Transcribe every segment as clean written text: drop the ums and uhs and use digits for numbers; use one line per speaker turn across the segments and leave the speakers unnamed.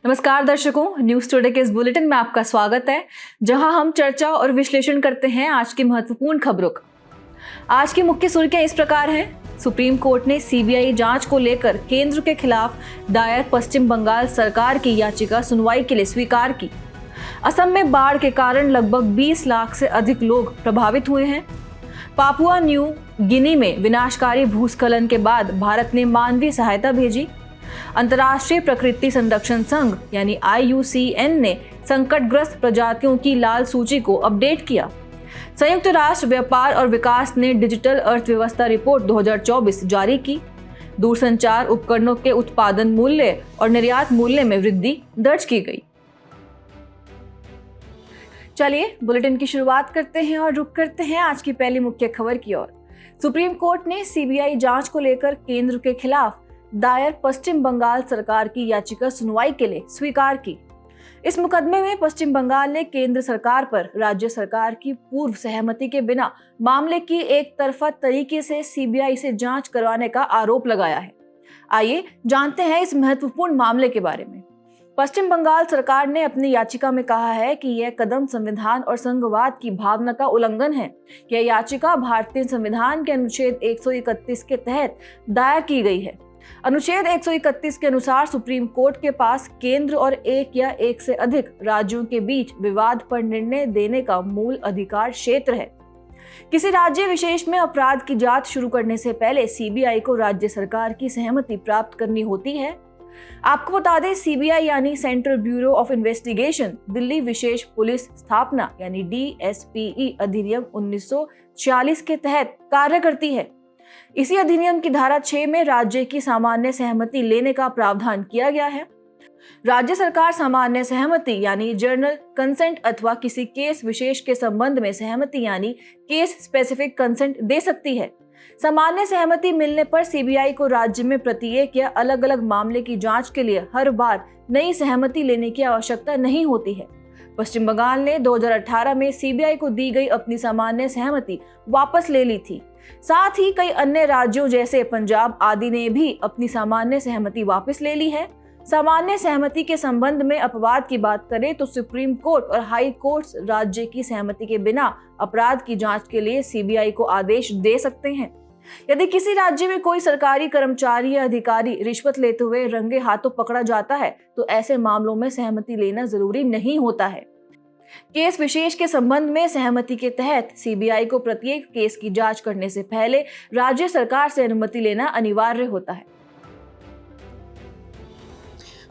नमस्कार दर्शकों, news today के इस बुलेटिन में आपका स्वागत है, जहां हम चर्चा और विश्लेषण करते हैं आज की महत्वपूर्ण खबरों का। आज की मुख्य सुर्खियां इस प्रकार हैं। सुप्रीम कोर्ट ने सीबीआई जांच को लेकर केंद्र के खिलाफ दायर पश्चिम बंगाल सरकार की याचिका सुनवाई के लिए स्वीकार की। असम में बाढ़ के कारण लगभग 20 लाख से अधिक लोग प्रभावित हुए हैं। पापुआ न्यू गिनी में विनाशकारी भूस्खलन के बाद भारत ने मानवीय सहायता भेजी। अंतर्राष्ट्रीय प्रकृति संरक्षण संघ यानी IUCN ने संकटग्रस्त प्रजातियों की लाल सूची को अपडेट किया। संयुक्त राष्ट्र व्यापार और विकास ने डिजिटल अर्थव्यवस्था रिपोर्ट 2024 जारी की। दूरसंचार उपकरणों के उत्पादन मूल्य और निर्यात मूल्य में वृद्धि दर्ज की गई। चलिए बुलेटिन की शुरुआत करते हैं और रुक करते हैं आज की पहली मुख्य खबर की ओर। सुप्रीम कोर्ट ने सीबीआई जांच को लेकर केंद्र के खिलाफ दायर पश्चिम बंगाल सरकार की याचिका सुनवाई के लिए स्वीकार की। इस मुकदमे में पश्चिम बंगाल ने केंद्र सरकार पर राज्य सरकार की पूर्व सहमति के बिना मामले की एक तरफा तरीके से सीबीआई से जांच करवाने का आरोप लगाया है। आइए जानते हैं इस महत्वपूर्ण मामले के बारे में। पश्चिम बंगाल सरकार ने अपनी याचिका में कहा है कि यह कदम संविधान और संघवाद की भावना का उल्लंघन है। यह याचिका भारतीय संविधान के अनुच्छेद 131 के तहत दायर की गई है। अनुच्छेद 131 के अनुसार सुप्रीम कोर्ट के पास केंद्र और एक या एक से अधिक राज्यों के बीच विवाद पर निर्णय देने का मूल अधिकार क्षेत्र है। किसी राज्य विशेष में अपराध की जांच शुरू करने से पहले सीबीआई को राज्य सरकार की सहमति प्राप्त करनी होती है। आपको बता दें, सीबीआई यानी central bureau of investigation Delhi विशेष पुलिस स्थापना यानी DSPE अधिनियम 1946 के तहत कार्य करती है। इसी अधिनियम की धारा 6 में राज्य की सामान्य सहमति लेने का प्रावधान किया गया है। राज्य सरकार सामान्य सहमति यानी जनरल कंसेंट अथवा किसी केस विशेष के संबंध में सहमति यानी केस स्पेसिफिक कंसेंट दे सकती है। सामान्य सहमति मिलने पर सीबीआई को राज्य में प्रत्येक या अलग अलग मामले की जांच के लिए हर बार नई सहमति लेने की आवश्यकता नहीं होती है। पश्चिम बंगाल ने 2018 में सीबीआई को दी गई अपनी सामान्य सहमति वापस ले ली थी। साथ ही कई अन्य राज्यों जैसे पंजाब आदि ने भी अपनी सामान्य सहमति वापस ले ली है। सामान्य सहमति के संबंध में अपवाद की बात करें तो सुप्रीम कोर्ट और हाई कोर्ट राज्य की सहमति के बिना अपराध की जांच के लिए सीबीआई को आदेश दे सकते हैं। यदि किसी राज्य में कोई सरकारी कर्मचारी या अधिकारी रिश्वत लेते हुए रंगे हाथों पकड़ा जाता है तो ऐसे मामलों में सहमति लेना जरूरी नहीं होता है। केस विशेष के संबंध में सहमति के तहत सीबीआई को प्रत्येक केस की जांच करने से पहले राज्य सरकार से अनुमति लेना अनिवार्य होता है।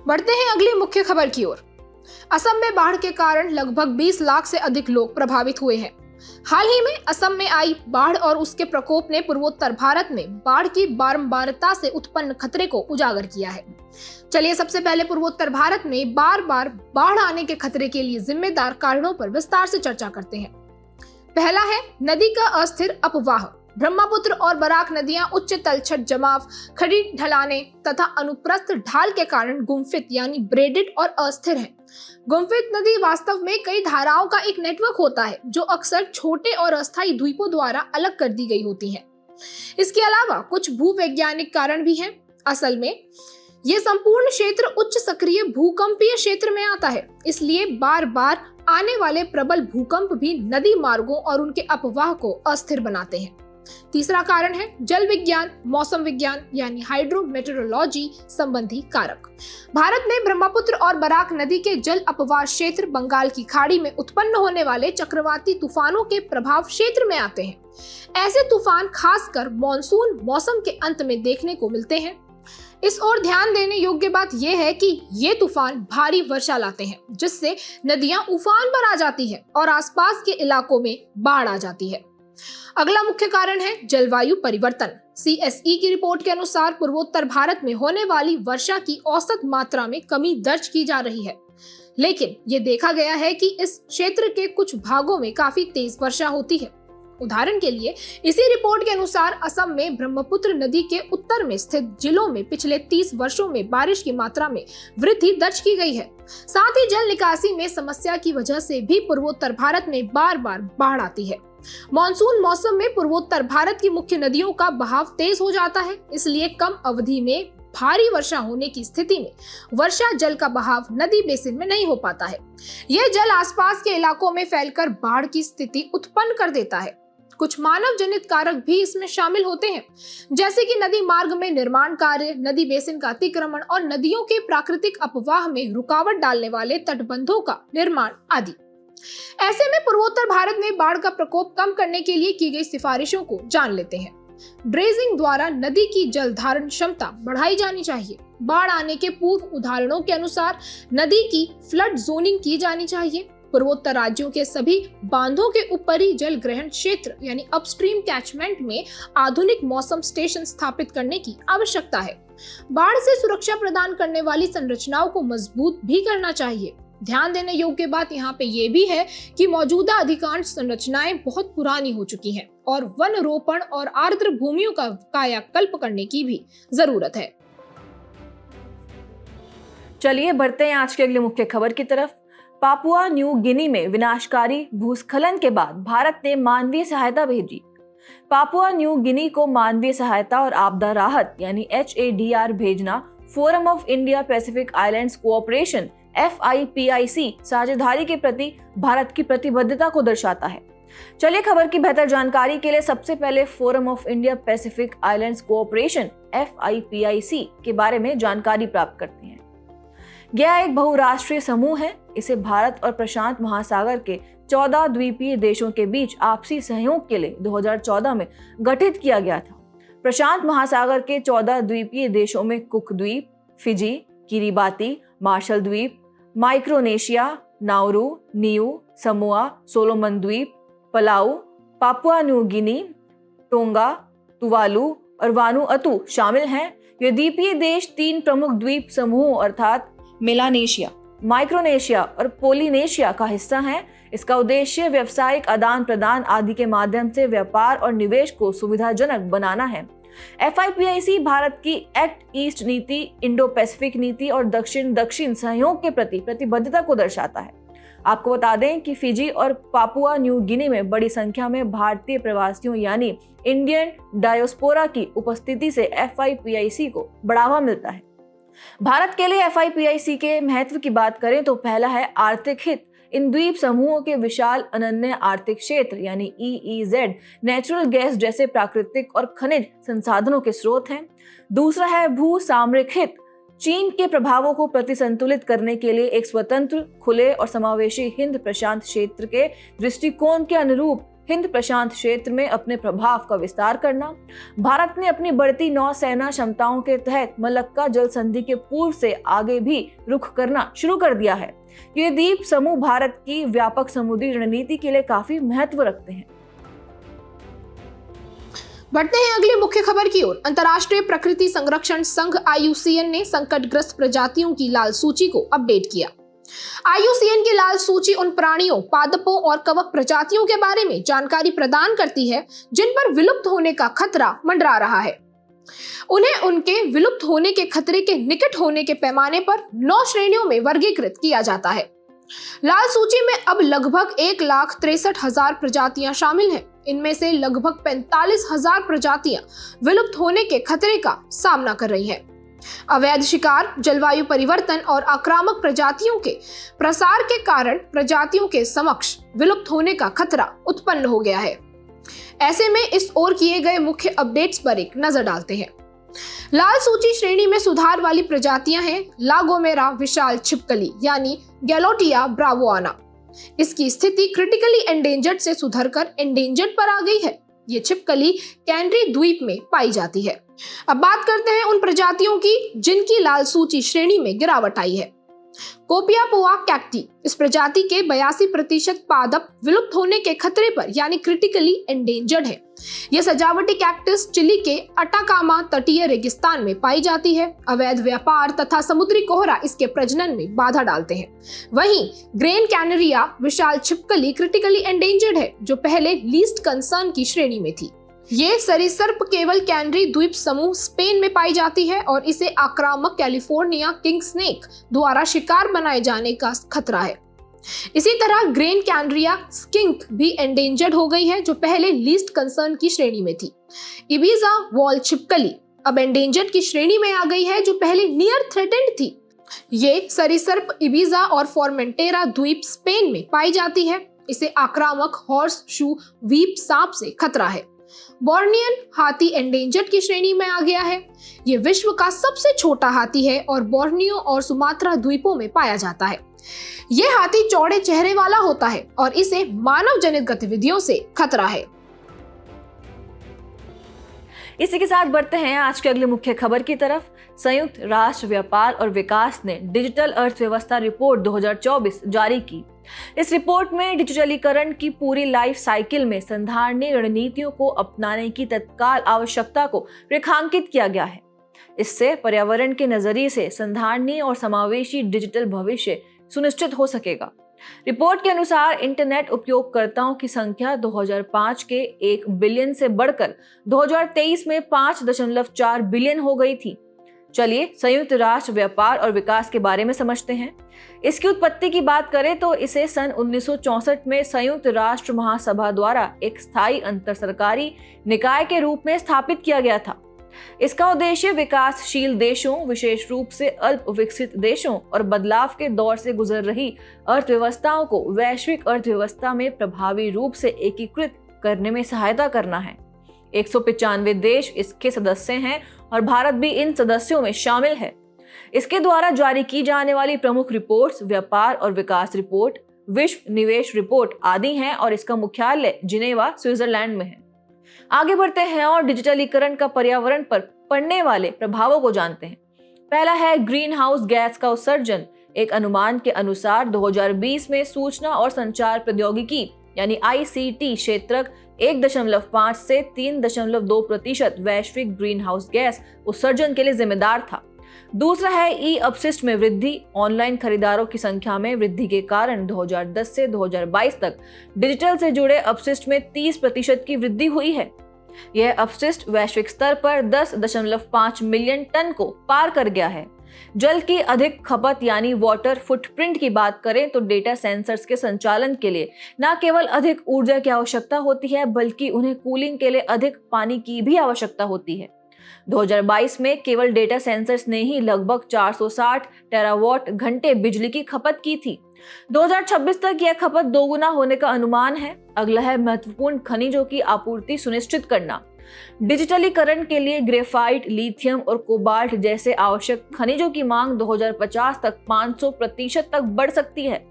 बढ़ते हैं अगली मुख्य खबर की ओर। असम में बाढ़ के कारण लगभग 20 लाख से अधिक लोग प्रभावित हुए हैं। हाल ही में असम में आई बाढ़ और उसके प्रकोप ने पूर्वोत्तर भारत में बाढ़ की बारंबारता से उत्पन्न खतरे को उजागर किया है। चलिए सबसे पहले पूर्वोत्तर भारत में बार बार बाढ़ आने के खतरे के लिए जिम्मेदार कारणों पर विस्तार से चर्चा करते हैं। पहला है नदी का अस्थिर अपवाह। ब्रह्मपुत्र और बराक नदियां उच्च तलछट जमाव, खड़ी ढलाने तथा अनुप्रस्थ ढाल के कारण गुम्फित यानी ब्रेडेड और अस्थिर है। गुम्फित नदी वास्तव में कई धाराओं का एक नेटवर्क होता है जो अक्सर छोटे और अस्थायी द्वीपों द्वारा अलग कर दी गई होती हैं। इसके अलावा कुछ भूवैज्ञानिक कारण भी हैं। असल में ये संपूर्ण क्षेत्र उच्च सक्रिय भूकंपीय क्षेत्र में आता है, इसलिए बार बार आने वाले प्रबल भूकंप भी नदी मार्गों और उनके अपवाह को अस्थिर बनाते हैं। तीसरा कारण है जल विज्ञान, मौसम विज्ञान यानी हाइड्रोमेटेरोलॉजी संबंधी कारक। भारत में ब्रह्मपुत्र और बराक नदी के जल अपवाह क्षेत्र बंगाल की खाड़ी में उत्पन्न होने वाले चक्रवाती तूफानों के प्रभाव क्षेत्र में आते हैं। ऐसे तूफान खासकर मॉनसून मौसम के अंत में देखने को मिलते हैं। इस ओर ध्यान देने योग्य बात यह है कि ये तूफान भारी वर्षा लाते हैं, जिससे नदियां उफान पर आ जाती है और आसपास के इलाकों में बाढ़ आ जाती है। अगला मुख्य कारण है जलवायु परिवर्तन। CSE की रिपोर्ट के अनुसार पूर्वोत्तर भारत में होने वाली वर्षा की औसत मात्रा में कमी दर्ज की जा रही है, लेकिन ये देखा गया है कि इस क्षेत्र के कुछ भागों में काफी तेज वर्षा होती है। उदाहरण के लिए इसी रिपोर्ट के अनुसार असम में ब्रह्मपुत्र नदी के उत्तर में स्थित जिलों में पिछले 30 वर्षों में बारिश की मात्रा में वृद्धि दर्ज की गई है। साथ ही जल निकासी में समस्या की वजह से भी पूर्वोत्तर भारत में बार बार बाढ़ आती है। मॉनसून मौसम में पूर्वोत्तर भारत की मुख्य नदियों का बहाव तेज हो जाता है, इसलिए कम अवधि में भारी वर्षा होने की स्थिति में वर्षा जल का बहाव नदी बेसिन में नहीं हो पाता है। यह जल आसपास के इलाकों में फैलकर बाढ़ की स्थिति उत्पन्न कर देता है। कुछ मानव जनित कारक भी इसमें शामिल होते हैं, जैसे कि नदी मार्ग में निर्माण कार्य, नदी बेसिन का अतिक्रमण और नदियों के प्राकृतिक अपवाह में रुकावट डालने वाले तटबंधों का निर्माण आदि। ऐसे में पूर्वोत्तर भारत में बाढ़ का प्रकोप कम करने के लिए की गई सिफारिशों को जान लेते हैं। ड्रेजिंग द्वारा नदी की जल धारण क्षमता बढ़ाई जानी चाहिए। बाढ़ आने के पूर्व उदाहरणों के अनुसार नदी की फ्लड जोनिंग की जानी चाहिए। पूर्वोत्तर राज्यों के सभी बांधों के ऊपरी जल ग्रहण क्षेत्र यानी अपस्ट्रीम कैचमेंट में आधुनिक मौसम स्टेशन स्थापित करने की आवश्यकता है। बाढ़ से सुरक्षा प्रदान करने वाली संरचनाओं को मजबूत भी करना चाहिए। ध्यान देने योग्य बात यहाँ पे ये भी है कि मौजूदा अधिकांश संरचनाएं बहुत पुरानी हो चुकी हैं और वन रोपण और आर्द्र भूमियों का कायाकल्प करने की भी जरूरत है।
चलिए बढ़ते हैं आज के अगले मुख्य खबर की तरफ। पापुआ न्यू गिनी में विनाशकारी भूस्खलन के बाद भारत ने मानवीय सहायता भेजी। पापुआ न्यू गिनी को मानवीय सहायता और आपदा राहत यानी HADR भेजना forum of India Pacific islands cooperation FIPIC साझेदारी के प्रति भारत की प्रतिबद्धता को दर्शाता है। चलिए खबर की बेहतर जानकारी के लिए सबसे पहले forum of India Pacific islands cooperation FIPIC के बारे में जानकारी प्राप्त करते हैं। यह एक बहुराष्ट्रीय समूह है। इसे भारत और प्रशांत महासागर के 14 द्वीपीय देशों के बीच आपसी सहयोग के लिए 2014 में गठित किया गया था। प्रशांत महासागर के 14 द्वीपीय देशों में कुक द्वीप, फिजी, किरिबाती, मार्शल द्वीप, Micronesia, Nauru, Niue, Samoa, Solomon द्वीप, Palau, Papua New Guinea, tonga, Tuvalu और वानुअतु शामिल हैं। ये द्वीपीय देश 3 प्रमुख द्वीप समूहों अर्थात मेलानेशिया, माइक्रोनेशिया और पोलिनेशिया का हिस्सा है। इसका उद्देश्य व्यावसायिक आदान प्रदान आदि के माध्यम से व्यापार और निवेश को सुविधाजनक बनाना है। FIPIC भारत की एक्ट ईस्ट नीति, इंडो पैसिफिक नीति और दक्षिण दक्षिण सहयोग के प्रति प्रतिबद्धता को दर्शाता है। आपको बता दें कि फिजी और पापुआ न्यू गिनी में बड़ी संख्या में भारतीय प्रवासियों यानी इंडियन डायोस्पोरा की उपस्थिति से FIPIC को बढ़ावा मिलता है। भारत के लिए FIPIC के महत्व की बात करें तो पहला है आर्थिक हित। इन द्वीप समूहों के विशाल अनन्य आर्थिक क्षेत्र यानी EEZ नेचुरल गैस जैसे प्राकृतिक और खनिज संसाधनों के स्रोत हैं। दूसरा है भू सामरिक हित। चीन के प्रभावों को प्रतिसंतुलित करने के लिए एक स्वतंत्र, खुले और समावेशी हिंद प्रशांत क्षेत्र के दृष्टिकोण के अनुरूप हिंद प्रशांत क्षेत्र में अपने प्रभाव का विस्तार करना। भारत ने अपनी बढ़ती नौसेना क्षमताओं के तहत मलक्का जल संधि के पूर्व से आगे भी रुख करना शुरू कर दिया है। ये द्वीप समूह भारत की व्यापक समुद्री रणनीति के लिए काफी महत्व रखते हैं।
बढ़ते हैं अगली मुख्य खबर की ओर। अंतर्राष्ट्रीय प्रकृति संरक्षण संघ IUCN ने संकटग्रस्त प्रजातियों की लाल सूची को अपडेट किया। IUCN की लाल सूची उन प्राणियों, पादपों और कवक प्रजातियों के बारे में जानकारी प्रदान करती है जिन पर विलुप्त होने का खतरा मंडरा रहा है। उन्हें उनके विलुप्त होने के खतरे के निकट होने के पैमाने पर 9 श्रेणियों में वर्गीकृत किया जाता है। लाल सूची में अब लगभग 1,63,000 प्रजातियां शामिल हैं। इनमें से लगभग 45,000 प्रजातियां विलुप्त होने के खतरे का सामना कर रही हैं। अवैध शिकार, जलवायु परिवर्तन और आक्रामक प्रजातियों के प्रसार के कारण प्रजातियों के समक्ष विलुप्त होने का खतरा उत्पन्न हो गया है। ऐसे में इस ओर किए गए मुख्य अपडेट्स पर एक नजर डालते हैं। लाल सूची श्रेणी में सुधार वाली प्रजातियां हैं लागोमेरा विशाल छिपकली यानी गैलोटिया ब्रावोआना। इसकी स्थिति क्रिटिकली एंडेंजर्ड से सुधरकर एंडेंजर्ड पर आ गई है। ये छिपकली कैनरी द्वीप में पाई जाती है। अब बात करते हैं उन प्रजातियों की जिनकी लाल सूची श्रेणी में गिरावट आई है। कोपियापुआ कैक्टी, इस प्रजाति के 82% पादप विलुप्त होने के खतरे पर यानी क्रिटिकली एंडेंजर्ड है। यह सजावटी कैक्टस चिली के अटाकामा तटीय रेगिस्तान में पाई जाती है। अवैध व्यापार तथा समुद्री कोहरा इसके प्रजनन में बाधा डालते हैं। वहीं ग्रेन कैनरिया विशाल छिपकली क्रिटिकली एंडेंजर्ड है जो पहले लीस्ट कंसर्न की श्रेणी में थी। ये सरीसृप केवल कैनरी द्वीप समूह स्पेन में पाई जाती है और इसे आक्रामक कैलिफोर्निया किंग स्नेक द्वारा शिकार बनाए जाने का खतरा है। इसी तरह ग्रेन कैनरिया स्किंक भी एंडेंजर्ड हो गई है जो पहले लीस्ट कंसर्न की श्रेणी में थी। इबीजा वॉल छिपकली अब एंडेंजर्ड की श्रेणी में आ गई है, जो पहले नियर थ्रेटेंड थी। ये सरीसृप इबीजा और फॉर्मेंटेरा द्वीप स्पेन में पाई जाती है। इसे आक्रामक हॉर्स शू वीप सांप से खतरा है। बोर्नियन हाथी एंडेंजर्ड की श्रेणी में आ गया है। ये विश्व का सबसे छोटा हाथी है और बोर्नियो और सुमात्रा द्वीपों में पाया जाता है। ये हाथी चौड़े चेहरे वाला होता है और इसे मानव जनित गतिविधियों से खतरा है।
इसी के साथ बढ़ते हैं आज के अगले मुख्य खबर की तरफ। संयुक्त राष्ट्र व्यापार और विकास ने डिजिटल अर्थव्यवस्था रिपोर्ट 2024 जारी की। इस रिपोर्ट में डिजिटलीकरण की पूरी लाइफ साइकिल में संधारणीय रणनीतियों को अपनाने की तत्काल आवश्यकता को रेखांकित किया गया है। इससे पर्यावरण के नजरिए से संधारणीय और समावेशी डिजिटल भविष्य सुनिश्चित हो सकेगा। रिपोर्ट के अनुसार इंटरनेट उपयोगकर्ताओं की संख्या 2005 के 1 बिलियन से बढ़कर 2023 में 5.4 बिलियन हो गई थी। चलिए संयुक्त राष्ट्र व्यापार और विकास के बारे में समझते हैं। इसकी उत्पत्ति की बात करें तो इसे सन 1964 में संयुक्त राष्ट्र महासभा द्वारा एक स्थायी अंतर सरकारी निकाय के रूप में स्थापित किया गया था। इसका उद्देश्य विकासशील देशों, विशेष रूप से अल्प विकसित देशों और बदलाव के दौर से गुजर रही अर्थव्यवस्थाओं को वैश्विक अर्थव्यवस्था में प्रभावी रूप से एकीकृत करने में सहायता करना है। 195 देश इसके सदस्य हैं और भारत भी इन सदस्यों में शामिल है। इसके द्वारा जारी की जाने वाली प्रमुख रिपोर्ट्स व्यापार और विकास रिपोर्ट, विश्व निवेश रिपोर्ट आदि हैं और इसका मुख्यालय जिनेवा, स्विट्जरलैंड में है। आगे बढ़ते हैं और डिजिटलीकरण का पर्यावरण पर पड़ने वाले प्रभावों को जानते हैं। पहला है ग्रीन हाउस गैस का उत्सर्जन। एक अनुमान के अनुसार 2020 में सूचना और संचार प्रौद्योगिकी यानी ICT क्षेत्रक 1.5 से 3.2% वैश्विक ग्रीन हाउस गैस उत्सर्जन के लिए जिम्मेदार था। दूसरा है ई अपशिष्ट में वृद्धि। ऑनलाइन खरीदारों की संख्या में वृद्धि के कारण 2010 से 2022 तक डिजिटल से जुड़े अपशिष्ट में 30% की वृद्धि हुई है। यह अपशिष्ट वैश्विक स्तर पर 10.5 मिलियन टन को पार कर गया है। जल की अधिक खपत यानी वाटर फुटप्रिंट की बात करें तो डेटा सेंसर्स के संचालन के लिए न केवल अधिक ऊर्जा की आवश्यकता होती है, बल्कि उन्हें कूलिंग के लिए अधिक पानी की भी आवश्यकता होती है। 2022 में केवल डेटा सेंसर्स ने ही लगभग 460 टेरावाट घंटे बिजली की खपत की थी। 2026 तक यह खपत दोगुना होने का अनुमान है। अगला है महत्वपूर्ण खनिजों की आपूर्ति सुनिश्चित करना। डिजिटलीकरण के लिए ग्रेफाइट, लिथियम और कोबाल्ट जैसे आवश्यक खनिजों की मांग 2050 तक 500% तक बढ़ सकती है।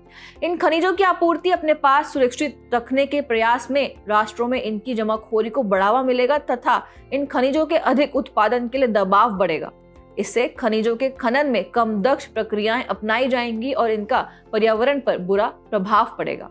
इन खनिजों की आपूर्ति अपने पास सुरक्षित रखने के प्रयास में राष्ट्रों में इनकी जमाखोरी को बढ़ावा मिलेगा तथा इन खनिजों के अधिक उत्पादन के लिए दबाव बढ़ेगा। इससे खनिजों के खनन में कम दक्ष प्रक्रियाएं अपनाई जाएंगी और इनका पर्यावरण पर बुरा प्रभाव पड़ेगा।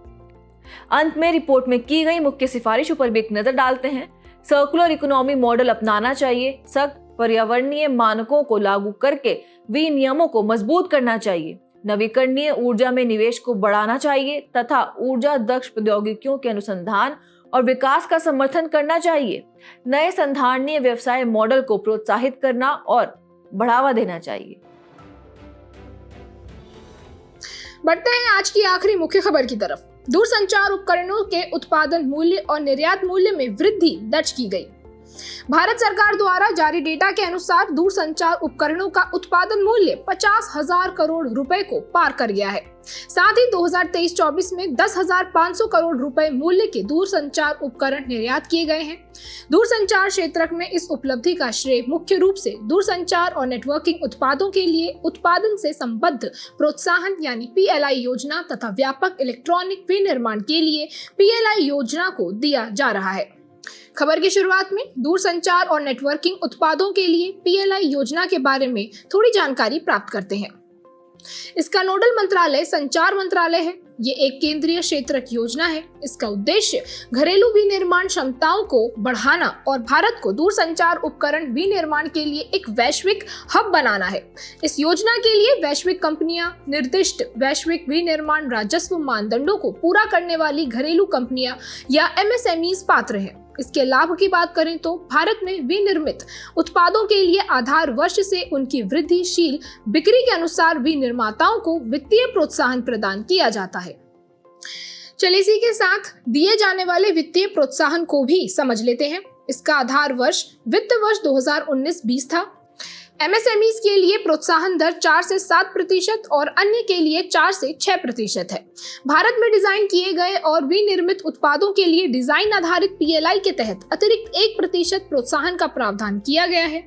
अंत में रिपोर्ट में की गई मुख्य सिफारिशों पर भी एक नजर डालते हैं। सर्कुलर इकोनॉमी मॉडल अपनाना चाहिए। सख्त पर्यावरणीय मानकों को लागू करके विनियमों को मजबूत करना चाहिए। नवीकरणीय ऊर्जा में निवेश को बढ़ाना चाहिए तथा ऊर्जा दक्ष प्रौद्योगिकियों के अनुसंधान और विकास का समर्थन करना चाहिए। नए संधारणीय व्यवसाय मॉडल को प्रोत्साहित करना और बढ़ावा देना चाहिए।
बढ़ते हैं आज की आखिरी मुख्य खबर की तरफ। दूरसंचार उपकरणों के उत्पादन मूल्य और निर्यात मूल्य में वृद्धि दर्ज की गई। भारत सरकार द्वारा जारी डेटा के अनुसार दूरसंचार उपकरणों का उत्पादन मूल्य 50,000 करोड़ रुपए को पार कर गया है। साथ ही 2023-24 में 10,500 करोड़ रुपए मूल्य के दूरसंचार उपकरण निर्यात किए गए हैं। दूरसंचार क्षेत्र में इस उपलब्धि का श्रेय मुख्य रूप से दूरसंचार और नेटवर्किंग उत्पादों के लिए उत्पादन से संबद्ध प्रोत्साहन यानी PLI योजना तथा व्यापक इलेक्ट्रॉनिक विनिर्माण के लिए PLI योजना को दिया जा रहा है। खबर की शुरुआत में दूरसंचार और नेटवर्किंग उत्पादों के लिए PLI योजना के बारे में थोड़ी जानकारी प्राप्त करते हैं। इसका नोडल मंत्रालय संचार मंत्रालय है। ये एक केंद्रीय क्षेत्रक योजना है। इसका उद्देश्य घरेलू विनिर्माण क्षमताओं को बढ़ाना और भारत को दूरसंचार उपकरण विनिर्माण के लिए एक वैश्विक हब बनाना है। इस योजना के लिए वैश्विक कंपनियां निर्दिष्ट वैश्विक विनिर्माण राजस्व मानदंडों को पूरा करने वाली घरेलू कंपनियां या MSMEs पात्र हैं। इसके लाभ की बात करें तो भारत में विनिर्मित उत्पादों के लिए आधार वर्ष से उनकी वृद्धिशील बिक्री के अनुसार विनिर्माताओं को वित्तीय प्रोत्साहन प्रदान किया जाता है। चलिए इसी के साथ दिए जाने वाले वित्तीय प्रोत्साहन को भी समझ लेते हैं। इसका आधार वर्ष वित्त वर्ष 2019-20 था। MSMEs के लिए प्रोत्साहन दर 4 से 7% और अन्य के लिए 4 से 6% है। भारत में डिजाइन किए गए और विनिर्मित उत्पादों के लिए डिजाइन आधारित PLI के तहत अतिरिक्त 1% प्रोत्साहन का प्रावधान किया गया है।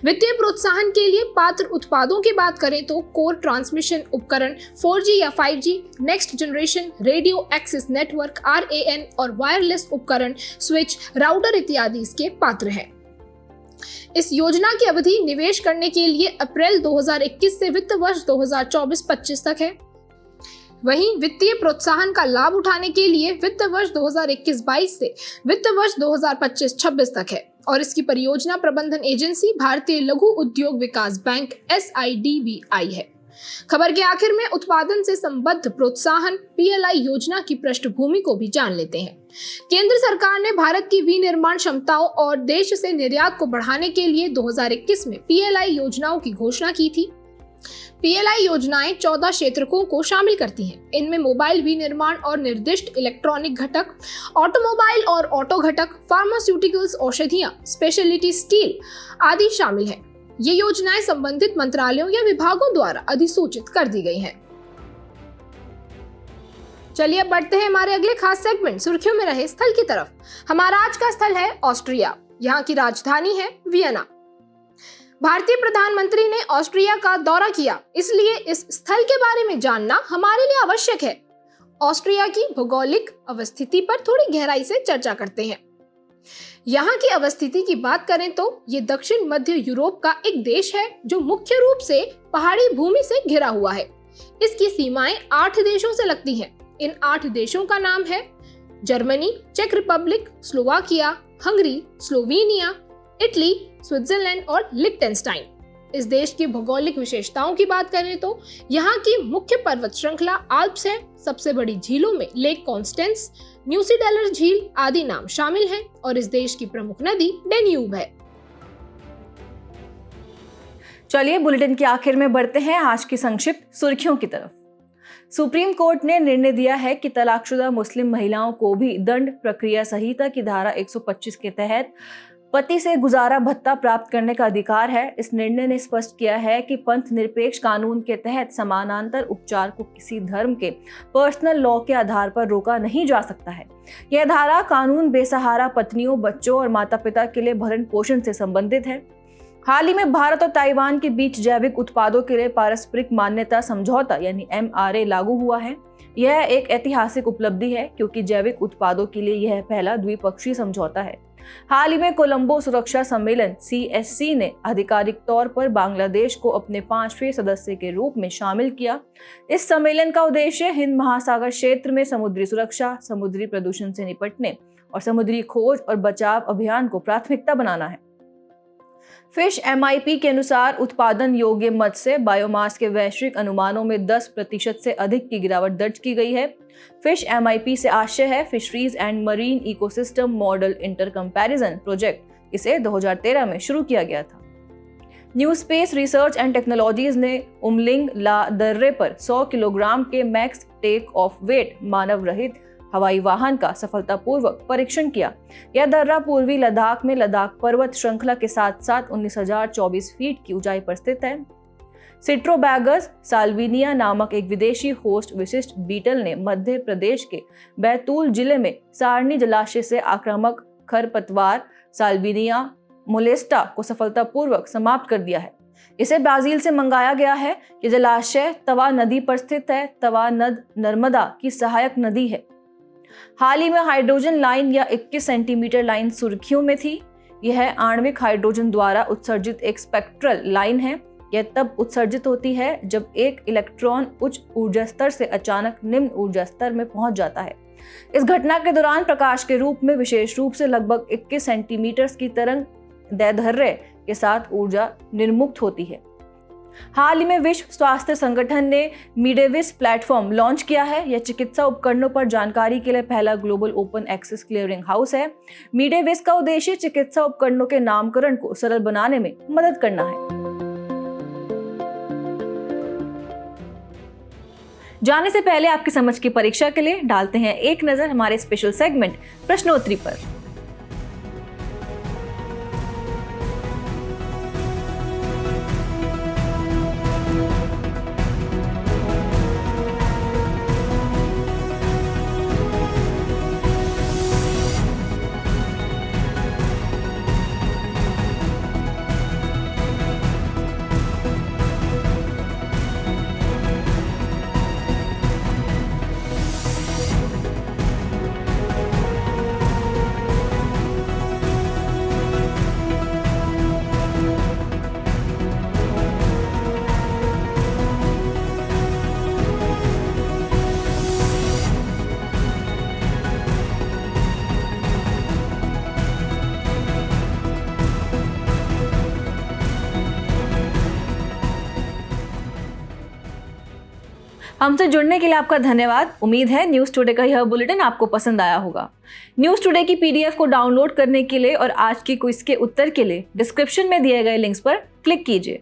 वित्तीय प्रोत्साहन के लिए पात्र उत्पादों की बात करें तो कोर ट्रांसमिशन उपकरण 4G या 5G, next generation radio access network RAN और वायरलेस उपकरण स्विच, राउटर इत्यादि इसके पात्र हैं। इस योजना की अवधि निवेश करने के लिए अप्रैल 2021 से वित्त वर्ष 2024-25 तक है। वहीं वित्तीय प्रोत्साहन का लाभ उठाने के लिए वित्त वर्ष 2021-22 से वित्त वर्ष 2025-26 तक है और इसकी परियोजना प्रबंधन एजेंसी भारतीय लघु उद्योग विकास बैंक SIDBI है। खबर के आखिर में उत्पादन से संबद्ध प्रोत्साहन PLI योजना की पृष्ठभूमि को भी जान लेते हैं। केंद्र सरकार ने भारत की विनिर्माण क्षमताओं और देश से निर्यात को बढ़ाने के लिए 2021 में PLI योजनाओं की घोषणा की थी। PLI योजनाएं 14 क्षेत्रकों को शामिल करती हैं। इनमें मोबाइल विनिर्माण और निर्दिष्ट इलेक्ट्रॉनिक घटक, ऑटोमोबाइल और ऑटो घटक, फार्मास्यूटिकल्स, औषधियां, स्पेशलिटी स्टील आदि शामिल हैं। ये योजनाएं संबंधित मंत्रालयों या विभागों द्वारा अधिसूचित कर दी गई हैं। चलिए अब बढ़ते हैं हमारे अगले खास सेगमेंट सुर्खियों में रहे स्थल की तरफ। हमारा आज का स्थल है ऑस्ट्रिया। यहाँ की राजधानी है वियना। भारतीय प्रधानमंत्री ने ऑस्ट्रिया का दौरा किया, इसलिए इस स्थल के बारे में जानना हमारे लिए आवश्यक है। ऑस्ट्रिया की भौगोलिक अवस्थिति पर थोड़ी गहराई से चर्चा करते हैं। यहाँ की अवस्थिति की बात करें तो ये दक्षिण मध्य यूरोप का एक देश है जो मुख्य रूप से पहाड़ी भूमि से घिरा हुआ है। इसकी सीमाएं 8 देशों से लगती हैं। इन 8 देशों का नाम है जर्मनी, चेक Republic, Slovakia, Hungary, Slovenia, Italy, Switzerland और लिechtenstein। इस देश की भौगोलिक विशेषताओं की बात करें तो यहाँ की मुख्य पर्वत श्रृंखला आल्प्स है। सबसे बड़ी झीलों में लेक कॉन्स्टेंस, न्यूसीडेलर झील आदि नाम शामिल हैं और इस देश की प्रमुख नदी डेन्यूब है।
चलिए बुलेटिन के आखिर में बढ़ते हैं आज की संक्षिप्त सुर्खियों की तरफ। सुप्रीम कोर्ट ने निर्णय दिया है कि तलाकशुदा मुस्लिम महिलाओं को भी दंड प्रक्रिया संहिता की धारा 125 के तहत पति से गुजारा भत्ता प्राप्त करने का अधिकार है। इस निर्णय ने स्पष्ट किया है कि पंथ निरपेक्ष कानून के तहत समानांतर उपचार को किसी धर्म के पर्सनल लॉ के आधार पर रोका नहीं जा सकता है। यह धारा कानून बेसहारा पत्नियों, बच्चों और माता पिता के लिए भरण पोषण से संबंधित है। हाल ही में भारत और ताइवान के बीच जैविक उत्पादों के लिए पारस्परिक मान्यता समझौता यानी MRA लागू हुआ है। यह एक ऐतिहासिक उपलब्धि है क्योंकि जैविक उत्पादों के लिए यह पहला द्विपक्षीय समझौता है। हाल ही में कोलंबो सुरक्षा सम्मेलन CSC ने आधिकारिक तौर पर बांग्लादेश को अपने 5वें सदस्य के रूप में शामिल किया। इस सम्मेलन का उद्देश्य हिंद महासागर क्षेत्र में समुद्री सुरक्षा, समुद्री प्रदूषण से निपटने और समुद्री खोज और बचाव अभियान को प्राथमिकता बनाना है। फिश MIP के अनुसार उत्पादन योग्य मत्स्य बायोमास के वैश्विक अनुमानों में 10% से अधिक की गिरावट दर्ज की गई है। फिश MIP से आशय है fisheries and marine ecosystem model inter comparison project. इसे 2013 में शुरू किया गया था। New space research and technologies ने उमलिंग ला दर्रे पर 100 किलोग्राम के मैक्स टेक ऑफ वेट मानव रहित हवाई वाहन का सफलतापूर्वक परीक्षण किया। यह दर्रा पूर्वी लद्दाख में लद्दाख पर्वत श्रृंखला के साथ साथ 19,024 फीट की ऊंचाई पर स्थित है। सिट्रोबैगस साल्विनिया नामक एक विदेशी होस्ट विशिष्ट बीटल ने मध्य प्रदेश के बैतूल जिले में सारनी जलाशय से आक्रामक खरपतवार साल्विनिया मोलेस्टा को सफलतापूर्वक समाप्त कर दिया है। इसे ब्राजील से मंगाया गया है। यह जलाशय तवा नदी पर स्थित है। तवा नद नर्मदा की सहायक नदी है। हाल ही में हाइड्रोजन लाइन या 21 सेंटीमीटर लाइन सुर्खियों में थी। यह आणविक हाइड्रोजन द्वारा उत्सर्जित एक स्पेक्ट्रल लाइन है। यह तब उत्सर्जित होती है जब एक इलेक्ट्रॉन उच्च ऊर्जा स्तर से अचानक निम्न ऊर्जा स्तर में पहुंच जाता है। इस घटना के दौरान प्रकाश के रूप में विशेष रूप से लगभग 21 सेंटीमीटर की तरंग दैर्ध्य के साथ ऊर्जा निर्मुक्त होती है। हाल ही में विश्व स्वास्थ्य संगठन ने मीडेविस प्लेटफॉर्म लॉन्च किया है। यह चिकित्सा उपकरणों पर जानकारी के लिए पहला global open access clearing house है। मीडेविस का उद्देश्य चिकित्सा उपकरणों के नामकरण को सरल बनाने में मदद करना है। जाने से पहले आपकी समझ की परीक्षा के लिए डालते हैं एक नजर हमारे स्पेशल सेगमेंट प्रश्नोत्तरी पर। हमसे जुड़ने के लिए आपका धन्यवाद। उम्मीद है न्यूज़ टुडे का यह बुलेटिन आपको पसंद आया होगा। न्यूज़ टुडे की PDF को डाउनलोड करने के लिए और आज की क्विज के उत्तर के लिए डिस्क्रिप्शन में दिए गए लिंक्स पर क्लिक कीजिए।